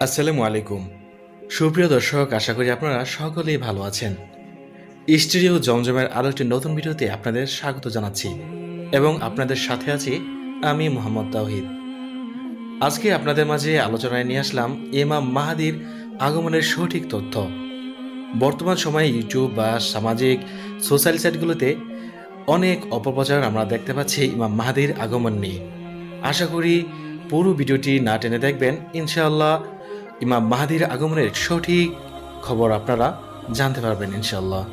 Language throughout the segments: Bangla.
আসসালামু আলাইকুম। সুপ্রিয় দর্শক, আশা করি আপনারা সকলেই ভালো আছেন। স্টুডিও জমজমের আরও একটি নতুন ভিডিওতে আপনাদের স্বাগত জানাচ্ছি এবং আপনাদের সাথে আছি আমি মোহাম্মদ তাওহিদ। আজকে আপনাদের মাঝে আলোচনায় নিয়ে আসলাম ইমাম মাহাদির আগমনের সঠিক তথ্য। বর্তমান সময়ে ইউটিউব বা সামাজিক সোশ্যাল সাইটগুলোতে অনেক অপপ্রচার আমরা দেখতে পাচ্ছি ইমাম মাহাদির আগমন নিয়ে। আশা করি পুরো ভিডিওটি না টেনে দেখবেন, ইনশাআল্লাহ ইমাম মাহাদির আগমনের সঠিক খবর আপনারা জানতে পারবেন ইনশাআল্লাহ।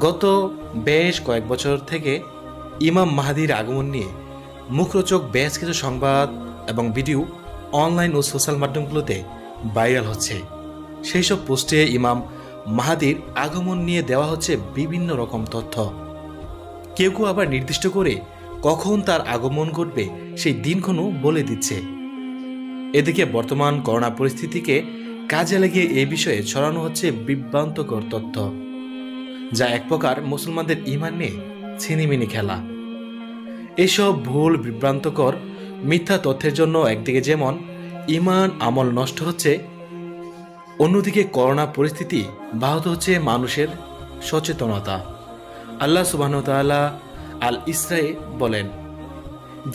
গত বেশ কয়েক বছর থেকে ইমাম মাহাদির আগমন নিয়ে মুখরোচক বেশ কিছু সংবাদ এবং ভিডিও অনলাইন ও সোশ্যাল মাধ্যমগুলোতে ভাইরাল হচ্ছে। সেই সব পোস্টে ইমাম মাহাদির আগমন নিয়ে দেওয়া হচ্ছে বিভিন্ন রকম তথ্য। কেউ কেউ আবার নির্দিষ্ট করে কখন তার আগমন ঘটবে সেই দিনক্ষণও বলে দিচ্ছে। এদিকে বর্তমান করোনা পরিস্থিতিকে কাজে লাগিয়ে এ বিষয়ে ছড়ানো হচ্ছে বিভ্রান্তকর তথ্য, যা এক প্রকার মুসলমানদের ঈমান নিয়ে ছিনিমিনি খেলা। এসব ভুল বিভ্রান্তকর মিথ্যা তথ্যের জন্য একদিকে যেমন ঈমান আমল নষ্ট হচ্ছে, অন্যদিকে করোনা পরিস্থিতি ব্যাহত হচ্ছে মানুষের সচেতনতা। আল্লাহ সুবহানাহু ওয়া তাআলা আল ইসরায়ে বলেন,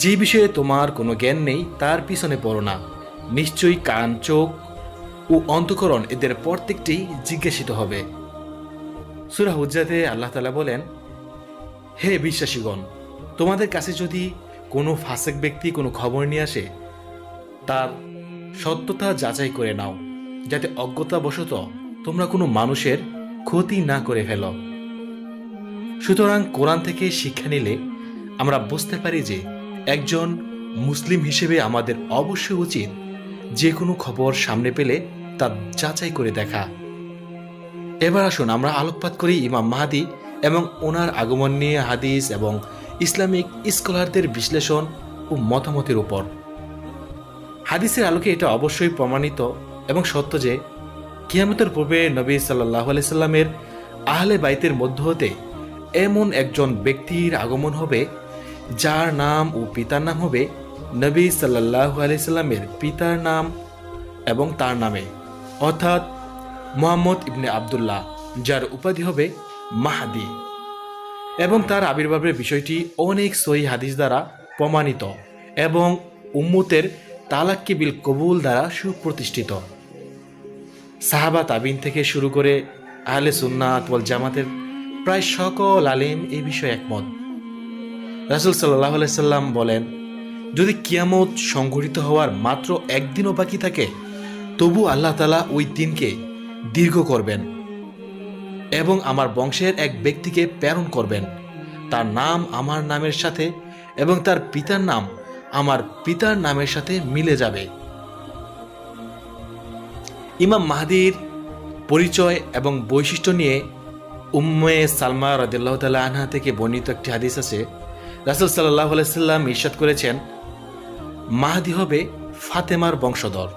যে বিষয়ে তোমার কোনো জ্ঞান নেই তার পিছনে পড়ো না, নিশ্চয়ই কান, চোখ ও অন্তঃকরণ এদের প্রত্যেকটি জিজ্ঞাসিত হবে। সূরা হুজ্জাতে আল্লাহ তাআলা বলেন, হে বিশ্বাসীগণ, তোমাদের কাছে যদি কোনো ফাসেক ব্যক্তি কোনো খবর নিয়ে আসে, তার সত্যতা যাচাই করে নাও, যাতে অজ্ঞতাবশত তোমরা কোনো মানুষের ক্ষতি না করে ফেলো। সুতরাং কোরআন থেকে শিক্ষা নিলে আমরা বুঝতে পারি যে একজন মুসলিম হিসেবে আমাদের অবশ্যই উচিত যে কোনো খবর সামনে পেলে তা যাচাই করে দেখা। এবার আসুন আমরা আলোকপাত করি ইমাম মাহাদি এবং ওনার আগমন নিয়ে হাদিস এবং ইসলামিক স্কলারদের বিশ্লেষণ ও মতামতের উপর। হাদিসের আলোকে এটা অবশ্যই প্রমাণিত এবং সত্য যে কিয়ামতের পূর্বে নবী সাল্লাল্লাহু আলাইহি সাল্লামের আহলে বাইতের মধ্য হতে এমন একজন ব্যক্তির আগমন হবে যার নাম ও পিতার নাম হবে নবী সাল্লাল্লাহু আলাইহি সাল্লামের পিতার নাম এবং তার নামে, অর্থাৎ মুহাম্মদ ইবনে আবদুল্লাহ, যার উপাধি হবে মাহাদি। এবং তার আবির্ভাবের বিষয়টি অনেক সহিহ হাদিস দ্বারা প্রমাণিত এবং উম্মতের তালাক্কি বিল কবুল দ্বারা সুপ্রতিষ্ঠিত। সাহাবা তাবিন থেকে শুরু করে আহলে সুন্নাত ওয়াল জামাতের প্রায় সকল আলেম এই বিষয়ে একমত। রাসূল সাল্লাল্লাহু আলাইহি সাল্লাম বলেন, যদি কিয়ামত সংঘটিত হওয়ার মাত্র একদিনও বাকি থাকে, তবু আল্লাহ তাআলা ওই দিনকে দীর্ঘ করবেন এবং আমার বংশের এক ব্যক্তিকে প্রেরণ করবেন, তার নাম আমার নামের সাথে এবং তার পিতার নাম আমার পিতার নামের সাথে মিলে যাবে। ইমাম মাহাদির পরিচয় এবং বৈশিষ্ট্য নিয়ে উম্মে সালমা রাদিয়াল্লাহু তাআলা আনহা থেকে বর্ণিত একটি হাদিস আছে। রাসূল সাল্লাল্লাহু আলাইহি সাল্লাম ইরশাদ করেছেন, মাহদি হবে ফাতেমার বংশধর।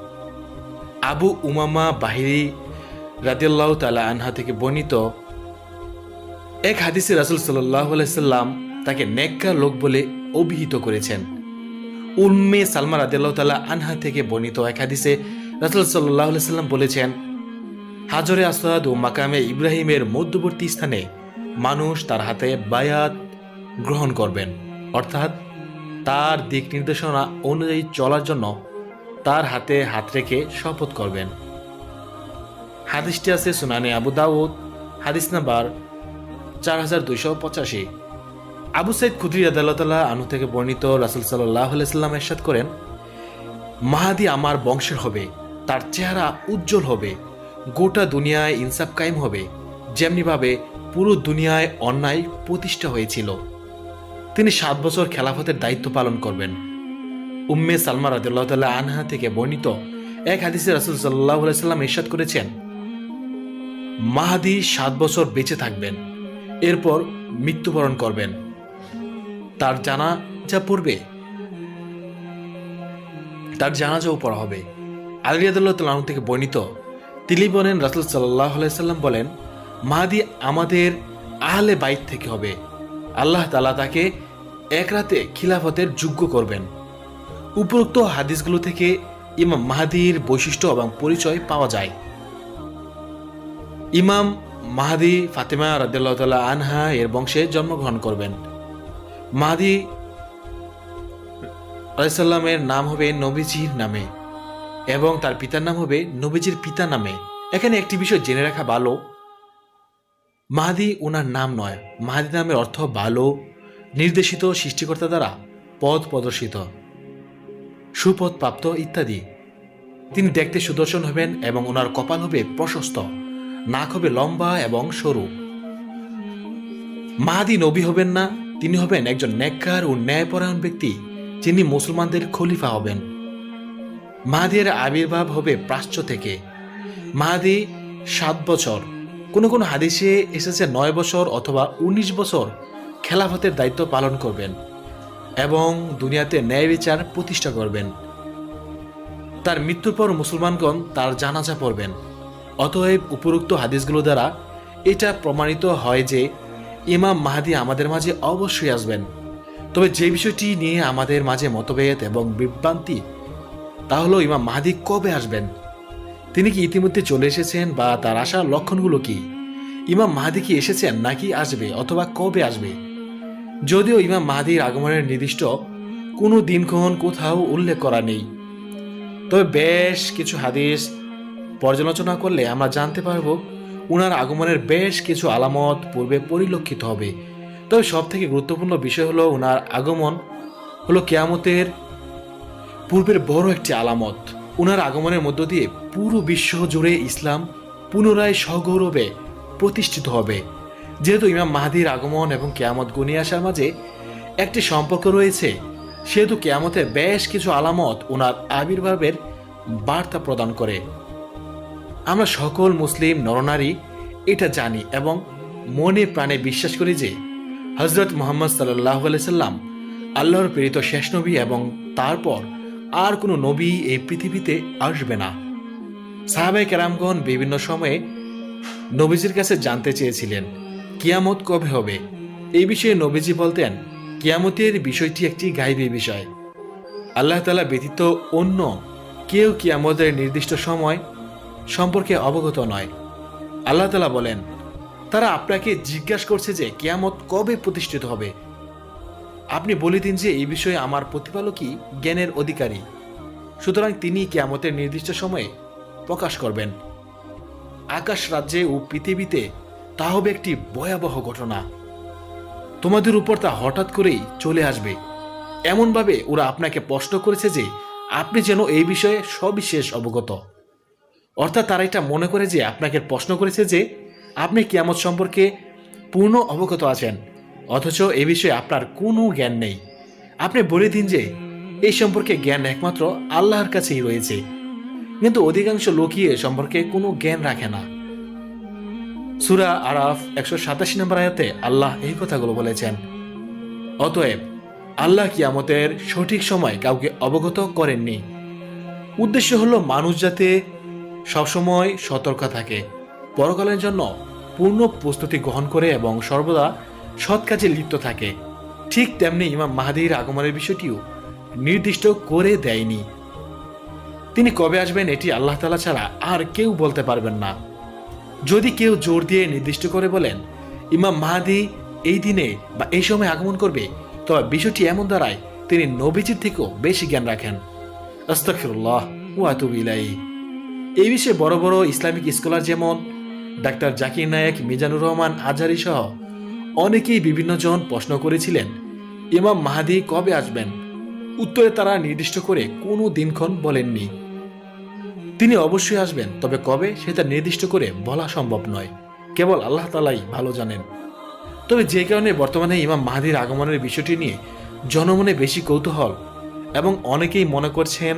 আবু উমামা বাহিরি রাদিয়াল্লাহু তাআলা আনহা থেকে বর্ণিত এক হাদিসে রাসূল সাল্লাল্লাহু আলাইহি সাল্লাম তাকে নেককার লোক বলে অভিহিত করেছেন। উম্মে সালমা রাদিয়াল্লাহু তাআলা আনহা থেকে বর্ণিত এক হাদিসে রাসূল সাল্লাল্লাহু আলাইহি সাল্লাম বলেছেন, হাজরে আসওয়াদ ও মাকামে ইব্রাহিমের মধ্যবর্তী স্থানে মানুষ তার হাতে বায়াত গ্রহণ করবেন, অর্থাৎ তার দিক নির্দেশনা অনুযায়ী চলার জন্য তার হাতে হাত রেখে শপথ করবেন। হাদিসটি আছে সুনানে আবু দাউদ, হাদিস নাম্বার 4285। আবু সাইদ খুদরি রাদিয়াল্লাহু তাআলা আনহু থেকে বর্ণিত, রাসূল সাল্লাল্লাহু আলাইহি সাল্লাম ইরশাদ করেন, মাহাদি আমার বংশের হবে, তার চেহারা উজ্জ্বল হবে, গোটা দুনিয়ায় ইনসাফ কায়েম হবে, যেমনিভাবে পুরো দুনিয়ায় অন্যায় প্রতিষ্ঠা হয়েছিল। তিনি 7 বছর খেলাফতের দায়িত্ব পালন করবেন। উম্মে সালমা রাদিয়াল্লাহু তাআলা আনহা থেকে বর্ণিত এক হাদিসে রাসূল সাল্লাল্লাহু আলাইহি সাল্লাম ইরশাদ করেছেন, মাহাদি 7 বছর বেঁচে থাকবেন, এরপর মৃত্যুবরণ করবেন, তার জানাজাও পড়া হবে। আলী রাদিয়াল্লাহু তাআলা আনহু থেকে বর্ণিত, তিনি বলেন, রাসূল সাল্লাল্লাহু আলাইহি সাল্লাম বলেন, মাহাদি আমাদের আহলে বাইত থেকে হবে, আল্লাহ তাআলা তাকে এক রাতে খিলাফতের যোগ্য করবেন। উপরোক্ত হাদিসগুলো থেকে ইমাম মাহদির বৈশিষ্ট্য এবং পরিচয় পাওয়া যায়। ইমাম মাহদি ফাতেমা রাদিয়াল্লাহু তাআলা আনহা এর বংশে জন্মগ্রহণ করবেন। মাহদি আলাইহিস সালামের নাম হবে নবীজির নামে এবং তার পিতার নাম হবে নবীজির পিতা নামে। এখানে একটি বিষয় জেনে রাখা ভালো, মাহদি ওনার নাম নয়। মাহদি নামের অর্থ ভালো, নির্দেশিত, সৃষ্টিকর্তা দ্বারা পথ প্রদর্শিত, সুপথ প্রাপ্ত ইত্যাদি। তিনি দেখতে সুদর্শন হবেন এবং ওনার কপাল হবে প্রশস্ত, নাক হবে লম্বা এবং সরু। মাহদি নবী হবেন না, তিনি হবেন একজন নেককার ও ন্যায়পরায়ণ ব্যক্তি, যিনি মুসলমানদের খলিফা হবেন। মাহদির আবির্ভাব হবে প্রাচ্য থেকে। মাহদি 7 বছর, কোনো কোনো হাদিসে এসেছে 9 বছর অথবা 19 বছর খেলাফতের দায়িত্ব পালন করবেন এবং দুনিয়াতে ন্যায় বিচার প্রতিষ্ঠা করবেন। তার মৃত্যুর পর মুসলমানগণ তার জানাজা পড়বেন। অতএব উপরোক্ত হাদিসগুলো দ্বারা এটা প্রমাণিত হয় যে ইমাম মাহদি আমাদের মাঝে অবশ্যই আসবেন। তবে যে বিষয়টি নিয়ে আমাদের মাঝে মতভেদ এবং বিভ্রান্তি, তা হলো ইমাম মাহদি কবে আসবেন। তিনি কি ইতিমধ্যে চলে এসেছেন বা তার আসার লক্ষণগুলো কি? ইমাম মাহদি কি এসেছেন নাকি আসবে অথবা কবে আসবে? যদিও ইমাম মাহদির আগমনের নির্দিষ্ট কোনো দিনক্ষণ কোথাও উল্লেখ করা নেই, তবে বেশ কিছু হাদিস পর্যালোচনা করলে আমরা জানতে পারব উনার আগমনের বেশ কিছু আলামত পূর্বে পরিলক্ষিত হবে। তবে সব থেকে গুরুত্বপূর্ণ বিষয় হলো উনার আগমন হলো কিয়ামতের পূর্বের বড় একটি আলামত। উনার আগমনের মধ্য দিয়ে পুরো বিশ্ব জুড়ে ইসলাম পুনরায় সগৌরবে প্রতিষ্ঠিত হবে। যেহেতু ইমাম মাহদির আগমন এবং কিয়ামত ঘনিয়ে আসার মাঝে একটি সম্পর্ক রয়েছে, সেহেতু কিয়ামতের বেশ কিছু আলামত ওনার আবির্ভাবের বার্তা প্রদান করে। আমরা সকল মুসলিম নরনারী এটা জানি এবং মনে প্রাণে বিশ্বাস করি যে হযরত মুহাম্মদ সাল্লাল্লাহু আলাইহি সাল্লাম আল্লাহর প্রেরিত শেষ নবী এবং তারপর আর কোনো নবী এই পৃথিবীতে আসবে না। সাহাবায়ে কেরামগণ বিভিন্ন সময়ে নবীজির কাছে জানতে চেয়েছিলেন কিয়ামত কবে হবে। এই বিষয়ে নবীজি বলতেন, কিয়ামতের বিষয়টি একটি গায়বী বিষয়। আল্লাহ তাআলা ব্যতীত অন্য কেউ কিয়ামতের নির্দিষ্ট সময় সম্পর্কে অবগত নয়। আল্লাহ তাআলা বলেন, তারা আপনাকে জিজ্ঞাসা করছে যে কিয়ামত কবে প্রতিষ্ঠিত হবে। আপনি বলে দিন যে এই বিষয়ে আমার প্রতিপালকই জ্ঞানের অধিকারী, সুতরাং তিনি কিয়ামতের নির্দিষ্ট সময়ে প্রকাশ করবেন। আকাশ রাজ্যে ও পৃথিবীতে তা হবে একটি ভয়াবহ ঘটনা। তোমাদের উপর তা হঠাৎ করেই চলে আসবে, এমনভাবে ওরা আপনাকে প্রশ্ন করেছে যে আপনি যেন এই বিষয়ে সবিশেষ অবগত। অর্থাৎ তারা এটা মনে করে যে আপনাকে প্রশ্ন করেছে যে আপনি কিয়ামত সম্পর্কে পূর্ণ অবগত আছেন, অথচ এ বিষয়ে আপনার কোনো জ্ঞান নেই। আপনি বলে দিন যে এই সম্পর্কে জ্ঞান একমাত্র আল্লাহর কাছেই রয়েছে, কিন্তু অধিকাংশ লোকই এ সম্পর্কে কোনো জ্ঞান রাখে না। সূরা আরাফ 187 নম্বর আয়াতে আল্লাহ এই কথাগুলো বলেছেন। অতএব আল্লাহ কিয়ামতের সঠিক সময় কাউকে অবগত করেননি। উদ্দেশ্য হলো মানুষ যাতে সবসময় সতর্ক থাকে, পরকালের জন্য পূর্ণ প্রস্তুতি গ্রহণ করে এবং সর্বদা সৎ কাজে লিপ্ত থাকে। ঠিক তেমনি ইমাম মাহদির আগমনের বিষয়টিও নির্দিষ্ট করে দেয়নি। তিনি কবে আসবেন এটি আল্লাহ তাআলা ছাড়া আর কেউ বলতে পারবেন না। যদি কেউ জোর দিয়ে নির্দিষ্ট করে বলেন ইমাম মাহদি এই দিনে বা এই সময় আগমন করবে, তবে বিষয়টি এমন দাঁড়ায় তিনি নবীজির থেকেও বেশি জ্ঞান রাখেন। আস্তাগফিরুল্লাহ ওয়া আতুবু ইলাইহি। এই বিষয়ে বড় বড় ইসলামিক স্কলার যেমন ডাক্তার জাকির নায়েক, মিজানুর রহমান আজহারী সহ অনেকেই বিভিন্ন জন প্রশ্ন করেছিলেন ইমাম মাহদি কবে আসবেন। উত্তরে তারা নির্দিষ্ট করে কোনো দিনক্ষণ বলেননি। তিনি অবশ্যই আসবেন, তবে কবে সেটা নির্দিষ্ট করে বলা সম্ভব নয়, কেবল আল্লাহ তাআলাই ভালো জানেন। তবে যে কারণে বর্তমানে ইমাম মাহদির আগমনের বিষয়টি নিয়ে জনমনে বেশি কৌতূহল এবং অনেকেই মনে করছেন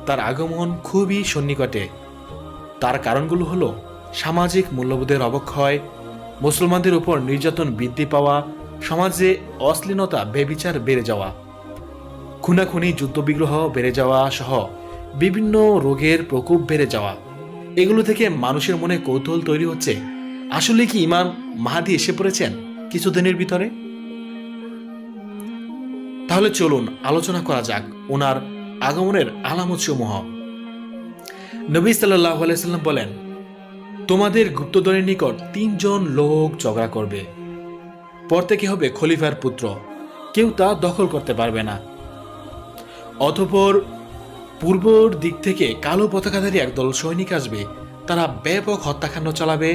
তার আগমন খুবই সন্নিকটে। তার কারণগুলো হলো সামাজিক মূল্যবোধের অবক্ষয়, মুসলমানদের উপর নির্যাতন বৃদ্ধি পাওয়া, সমাজে অশ্লীলতা বেবিচার বেড়ে যাওয়া, খুনাখুনি যুদ্ধবিগ্রহ বেড়ে যাওয়া সহ বিভিন্ন রোগের প্রকোপ বেড়ে যাওয়া। এগুলো থেকে মানুষের মনে কৌতূহল তৈরি হচ্ছে, আসলে কি ইমাম মাহদি এসে পড়েছেন কিছুদিনের ভিতরে? তাহলে চলুন আলোচনা করা যাক ওনার আগমনের আলামত সমূহ। নবী সাল্লাল্লাহু আলাইহি সাল্লাম বলেন, তোমাদের গুপ্তধনের নিকট 3 জন লোক ঝগড়া করবে, প্রত্যেকে হবে খলিফার পুত্র, কেউ তা দখল করতে পারবে না। অতঃপর পূর্বর দিক থেকে কালো পতাকাধারী একদল সৈনিক আসবে, তারা ব্যাপক হত্যাকাণ্ড চালাবে।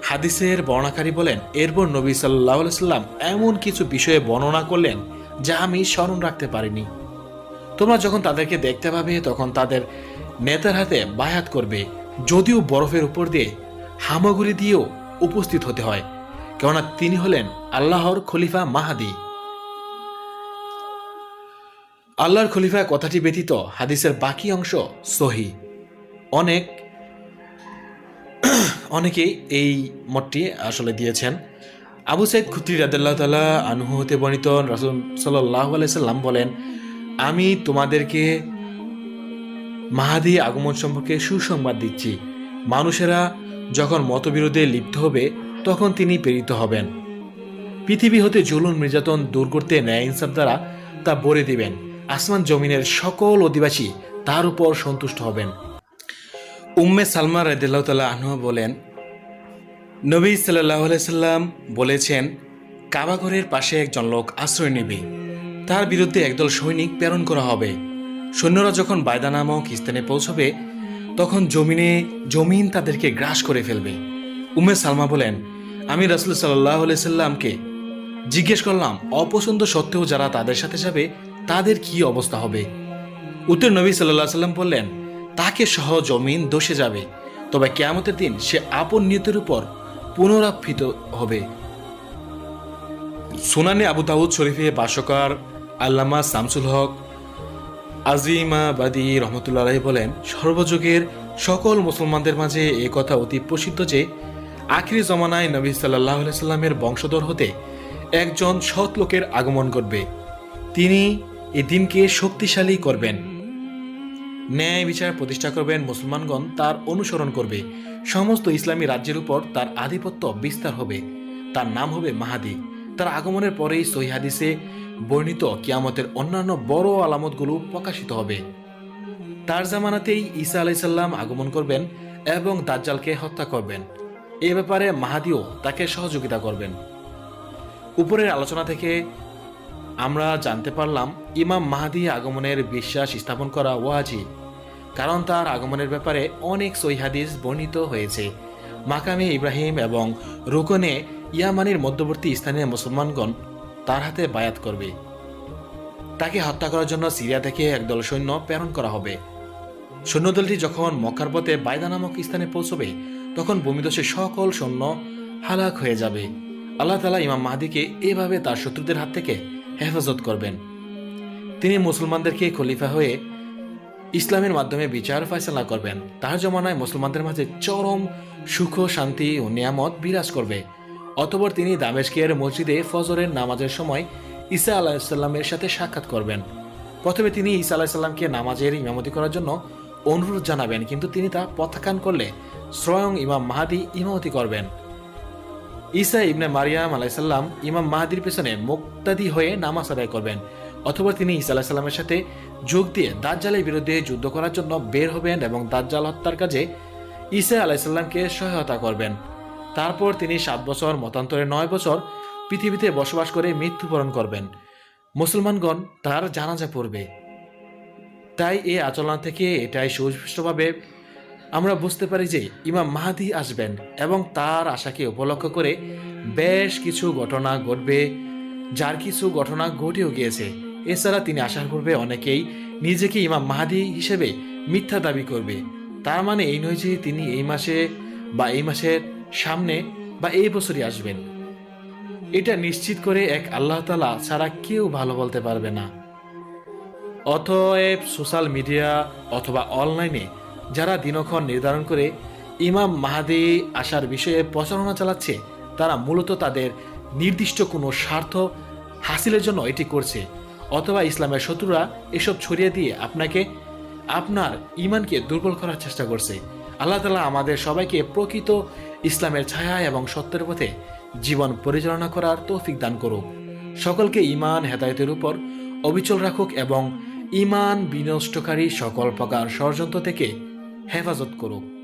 হাদিসের বর্ণাকারী বলেন, এরপর নবী সাল্লাল্লাহু আলাইহি সাল্লাম এমন কিছু বিষয়ে বর্ণনা করলেন যা আমি স্মরণ রাখতে পারিনি। তোমরা যখন তাদেরকে দেখতে পাবে তখন তাদের নেতার হাতে বায়াত করবে, যদিও বরফের উপর দিয়ে হামাগুড়ি দিয়েও উপস্থিত হতে হয়, কেননা তিনি হলেন আল্লাহর খলিফা মাহাদি। আল্লাহর খলিফা কথাটি ব্যতীত হাদিসের বাকি অংশ সহি। অনেকেই এই মতটি আসলে দিয়েছেন। আবু সাইদ খুদরি রাদিয়াল্লাহু তাআলা আনহু হতে বর্ণিত, রাসূল সাল্লাল্লাহু আলাইহি সাল্লাম বলেন, আমি তোমাদেরকে মাহাদি আগমন সম্পর্কে সুসংবাদ দিচ্ছি। মানুষেরা যখন মতবিরোধে লিপ্ত হবে তখন তিনি প্রেরিত হবেন। পৃথিবী হতে জুলুম নির্যাতন দূর করতে ন্যায় ইনসাফ দ্বারা তা ভরে দিবেন। আসমান জমিনের সকল অধিবাসী তার উপর সন্তুষ্ট হবেন। উম্মে সালমা রাদিয়াল্লাহু তাআলা আনহা বলেন, নবী সাল্লাল্লাহু আলাইহি সাল্লাম বলেছেন, কাবা ঘরের পাশে একজন লোক আশ্রয় নেবে, তার বিরুদ্ধে একদল সৈনিক প্রেরণ করা হবে। সৈন্যরা যখন বায়দা নামক স্থানে পৌঁছবে তখন জমিন তাদেরকে গ্রাস করে ফেলবে। উম্মে সালমা বলেন, আমি রাসূল সাল্লাল্লাহু আলাইহি সাল্লামকে জিজ্ঞেস করলাম, অপছন্দ সত্ত্বেও যারা তাদের সাথে যাবে তাদের কি অবস্থা হবে? উত্তর নবী সাল্লাল্লাহু আলাইহি সাল্লাম বললেন, তাকে সহ জমিন দোষে যাবে, তবে কিয়ামতের দিন সে আপন নিয়তের উপর পুনরাবৃত্ত হবে। সুনানে আবু দাউদ শরীফে ভাষ্যকার আল্লামা শামসুল হক আজিমাবাদী রহমতুল্লাহ আলাইহি বলেন, সর্বযুগের সকল মুসলমানদের মাঝে এ কথা অতি প্রসিদ্ধ যে আখিরি জমানায় নবী সাল্লাল্লাহু আলাইহি সাল্লামের বংশধর হতে একজন সৎ লোকের আগমন ঘটবে। তিনি এই দিনকে শক্তিশালী করবেন, ন্যায় বিচার প্রতিষ্ঠা করবেন, মুসলমানগণ তার অনুসরণ করবে, সমস্ত ইসলামী রাজ্যের উপর তার আধিপত্য বিস্তার হবে, তার নাম হবে মাহাদি। তার আগমনের পরেই সহিহ হাদিসে বর্ণিত কিয়ামতের অন্যান্য বড় আলামতগুলো প্রকাশিত হবে। তার জামানাতেই ঈসা আলাইহিস সালাম আগমন করবেন এবং দাজ্জালকে হত্যা করবেন। এ ব্যাপারে মাহাদিও তাকে সহযোগিতা করবেন। উপরের আলোচনা থেকে আমরা জানতে পারলাম ইমাম মাহাদি আগমনের বিশ্বাস স্থাপন করা ওয়াজিব, কারণ তার আগমনের ব্যাপারে অনেক সহিহ হাদিস বর্ণিত হয়েছে। মাকামে ইব্রাহিম এবং রুকনে ইয়ামানির মধ্যবর্তী স্থানে মুসলমানগণ তার হাতে বায়াত করবে। তাকে হত্যা করার জন্য সিরিয়া থেকে একদল সৈন্য প্রেরণ করা হবে। সৈন্যদলটি যখন মক্কার পথে বাইদা নামক স্থানে পৌঁছবে তখন ভূমিধসে সকল সৈন্য হালাক হয়ে যাবে। আল্লাহ তাআলা ইমাম মাহদিকে এভাবে তার শত্রুদের হাত থেকে হেফাজত করবেন। তিনি মুসলমানদেরকে খলিফা হয়ে ইসলামের মাধ্যমে বিচার ফয়সালা করবেন। তার জমানায় মুসলমানদের মাঝে চরম সুখ, শান্তি ও নিয়ামত বিরাজ করবে। অতঃপর তিনি দামেস্কের মসজিদে ফজরের নামাজের সময় ঈসা আলাইহিস সালামের সাথে সাক্ষাৎ করবেন। প্রথমে তিনি ঈসা আলাইহিস সালামকে নামাজের ইমামতি করার জন্য অনুরোধ জানাবেন, কিন্তু তিনি তা প্রত্যাখ্যান করলে স্বয়ং ইমাম মাহদি ইমামতি করবেন। ঈসা ইবনে মারিয়াম আলাইহিস সালাম ইমাম মাহদির পেছনে মুক্তাদি হয়ে নামাজ আদায় করবেন। অথবা তিনি ঈসা আলাইহিস সালামের সাথে যোগ দিয়ে দাজ্জালের বিরুদ্ধে যুদ্ধ করার জন্য বের হবেন এবং দাজ্জাল হত্যার কাজে ঈসা আলাইহিস সালামকে সহায়তা করবেন। তারপর তিনি 7 বছর, মতান্তরে 9 বছর পৃথিবীতে বসবাস করে মৃত্যুবরণ করবেন। মুসলমানগণ তার জানাজা পড়বে। তাই এই আচরণ থেকে এটাই সুস্পষ্টভাবে আমরা বুঝতে পারি যে ইমাম মাহদি আসবেন এবং তার আশাকে উপলক্ষ করে বেশ কিছু ঘটনা ঘটবে, যার কিছু ঘটনা ঘটেও গিয়েছে। এছাড়া তিনি আসার পূর্বে অনেকেই নিজেকে ইমাম মাহদি হিসেবে মিথ্যা দাবি করবে। তার মানে এই নয় যে তিনি এই মাসে বা এই মাসের সামনে বা এই বছরই আসবেন। এটা নিশ্চিত করে এক আল্লাহ তাআলা ছাড়া কেউ ভালো বলতে পারবে না। অতএব সোশ্যাল মিডিয়া অথবা অনলাইনে যারা দিনক্ষণ নির্ধারণ করে ইমাম মাহদি আসার বিষয়ে প্রচারণা চালাচ্ছে, তারা মূলত তাদের নির্দিষ্ট কোনো স্বার্থ হাসিলের জন্য এটি করছে, অথবা ইসলামের শত্রুরা এসব ছড়িয়ে দিয়ে আপনার ঈমানকে দুর্বল করার চেষ্টা করছে। আল্লাহ তাআলা আমাদের সবাইকে প্রকৃত ইসলামের ছায়া এবং সত্যের পথে জীবন পরিচালনা করার তৌফিক দান করুক। সকলকে ঈমান হেদায়েতের উপর অবিচল রাখুক এবং ঈমান বিনষ্টকারী সকল প্রকার ষড়যন্ত্র থেকে হেফাজত করুক।